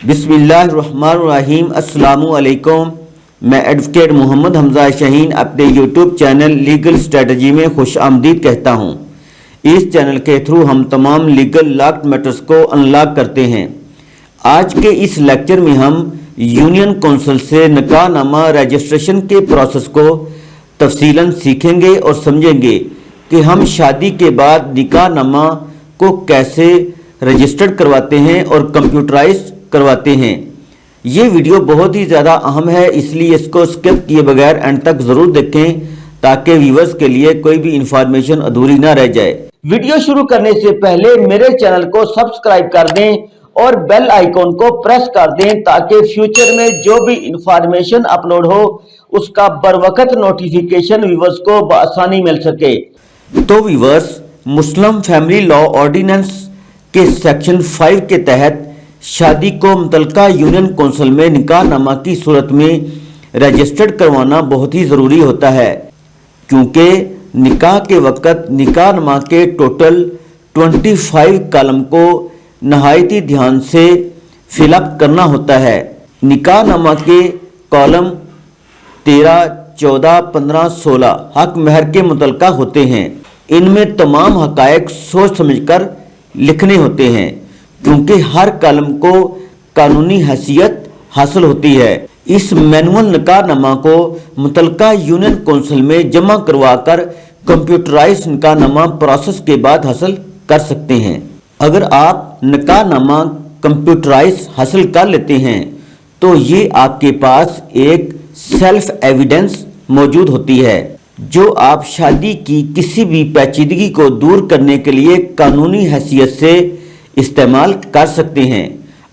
बिस्मिल्लाहिर्रहमानिर्रहीम। अस्सलामु अलैकुम। मैं एडवोकेट मोहम्मद हमजा शाहीन अपने यूट्यूब चैनल लीगल स्ट्रेटजी में खुश आमदीद कहता हूँ। इस चैनल के थ्रू हम तमाम लीगल लॉ मैटर्स को अनलॉक करते हैं। आज के इस लेक्चर में हम यूनियन कौंसिल से निकाहनामा रजिस्ट्रेशन के प्रोसेस को तफसीलन सीखेंगे और समझेंगे कि हम शादी के बाद निकाहनामा को कैसे रजिस्टर्ड करवाते हैं और कंप्यूटराइज करवाते हैं। ये वीडियो बहुत ही ज़्यादा अहम है, इसलिए इसको स्किप किए बगैर एंड तक ज़रूर देखें ताकि व्यूअर्स के लिए कोई भी इंफॉर्मेशन अधूरी ना रह जाए। वीडियो शुरू करने से पहले मेरे चैनल को सब्सक्राइब कर दें और बेल आइकॉन को प्रेस कर दें ताकि फ्यूचर में जो भी इंफॉर्मेशन अपलोड हो उसका बरवकत नोटिफिकेशन व्यूअर्स को बआसानी मिल सके। तो व्यूअर्स, मुस्लिम फैमिली लॉ ऑर्डिनेंस के सेक्शन 5 के तहत शादी को मुतल्लिका यूनियन कौंसिल में निकाहनामा की सूरत में रजिस्टर्ड करवाना बहुत ही ज़रूरी होता है, क्योंकि निकाह के वक़्त निकाहनामा के टोटल 25 कॉलम को नहायती ध्यान से फिलअप करना होता है। निकाहनामा के कॉलम 13, 14, 15, 16 हक महर के मुतल्लिका होते हैं। इनमें तमाम हक़ाइक़ सोच समझकर लिखने होते हैं, क्योंकि हर कॉलम को कानूनी हैसियत हासिल होती है। इस मैनुअल निकाहनामा को मुतल्लिका यूनियन कौंसिल में जमा करवाकर कंप्यूटराइज निकाहनामा प्रोसेस के बाद हासिल कर सकते हैं। अगर आप निकाहनामा कंप्यूटराइज हासिल कर लेते हैं तो ये आपके पास एक सेल्फ एविडेंस मौजूद होती है, जो आप शादी की किसी भी पेचीदगी को दूर करने के लिए कानूनी हैसियत से इस्तेमाल कर सकते हैं।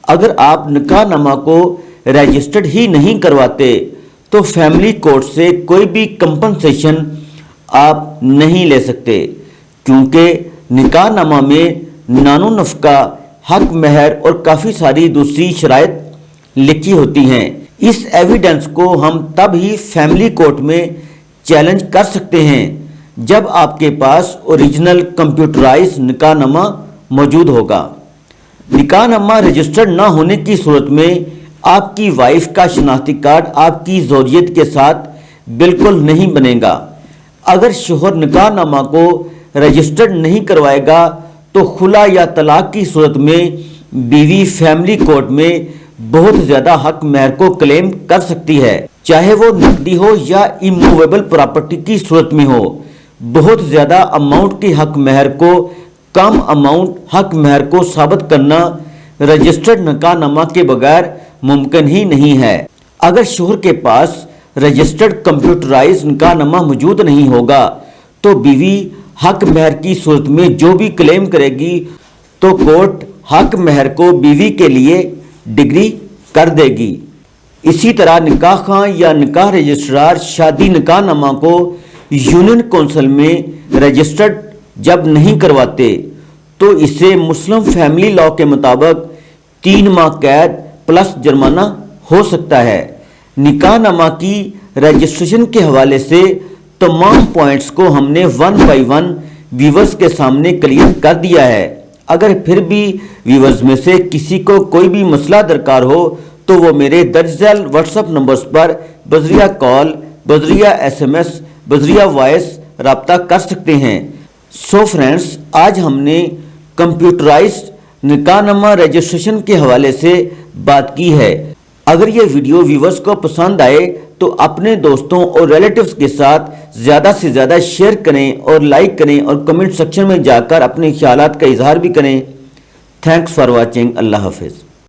अगर आप निकाहनामा को रजिस्टर्ड ही नहीं करवाते तो फैमिली कोर्ट से कोई भी कंपनसेशन आप नहीं ले सकते, क्योंकि निकाहनामा में नानो नफका, हक महर और काफ़ी सारी दूसरी शराइत लिखी होती हैं। इस एविडेंस को हम तब ही फैमिली कोर्ट में चैलेंज कर सकते हैं जब आपके पास ओरिजिनल कंप्यूटराइज निकाहनामा मौजूद होगा। निकाहनामा रजिस्टर्ड ना होने की सूरत में आपकी वाइफ का शनाख्ती कार्ड आपकी ज़ौजियत के साथ बिल्कुल नहीं बनेगा। अगर शोहर निकाहनामा को रजिस्टर्ड नहीं करवाएगा तो खुला या तलाक की सूरत में बीवी फैमिली कोर्ट में बहुत ज़्यादा हक महर को क्लेम कर सकती है, चाहे वो नकदी हो या इमूवेबल प्रॉपर्टी की सूरत में हो। बहुत ज़्यादा अमाउंट की हक महर को कम अमाउंट हक महर को साबित करना रजिस्टर्ड निकाहनामा के बगैर मुमकिन ही नहीं है। अगर शोहर के पास रजिस्टर्ड कंप्यूटराइज निकाहनामा मौजूद नहीं होगा तो बीवी हक महर की सूरत में जो भी क्लेम करेगी तो कोर्ट हक महर को बीवी के लिए डिग्री कर देगी। इसी तरह निकाह खां या निकाह रजिस्ट्रार शादी निकाहनामा को यूनियन कौंसिल में रजिस्टर्ड जब नहीं करवाते तो इसे मुस्लिम फैमिली लॉ के मुताबिक 3 माह कैद प्लस जुर्माना हो सकता है। निकाहनामा की रजिस्ट्रेशन के हवाले से तमाम पॉइंट्स को हमने 1 बाय 1 व्यूअर्स के सामने क्लियर कर दिया है। अगर फिर भी व्यूअर्स में से किसी को कोई भी मसला दरकार हो तो वो मेरे दर्ज झैल व्हाट्सएप नंबर्स पर बजरिया कॉल, बजरिया SMS, बजरिया वॉइस रब्ता कर सकते हैं। सो फ्रेंड्स, आज हमने कंप्यूटराइज्ड निकाहनामा रजिस्ट्रेशन के हवाले से बात की है। अगर ये वीडियो व्यूअर्स को पसंद आए तो अपने दोस्तों और रिलेटिव्स के साथ ज़्यादा से ज़्यादा शेयर करें और लाइक करें और कमेंट सेक्शन में जाकर अपने ख्यालात का इजहार भी करें। Thanks for watching. अल्लाह हाफिज़।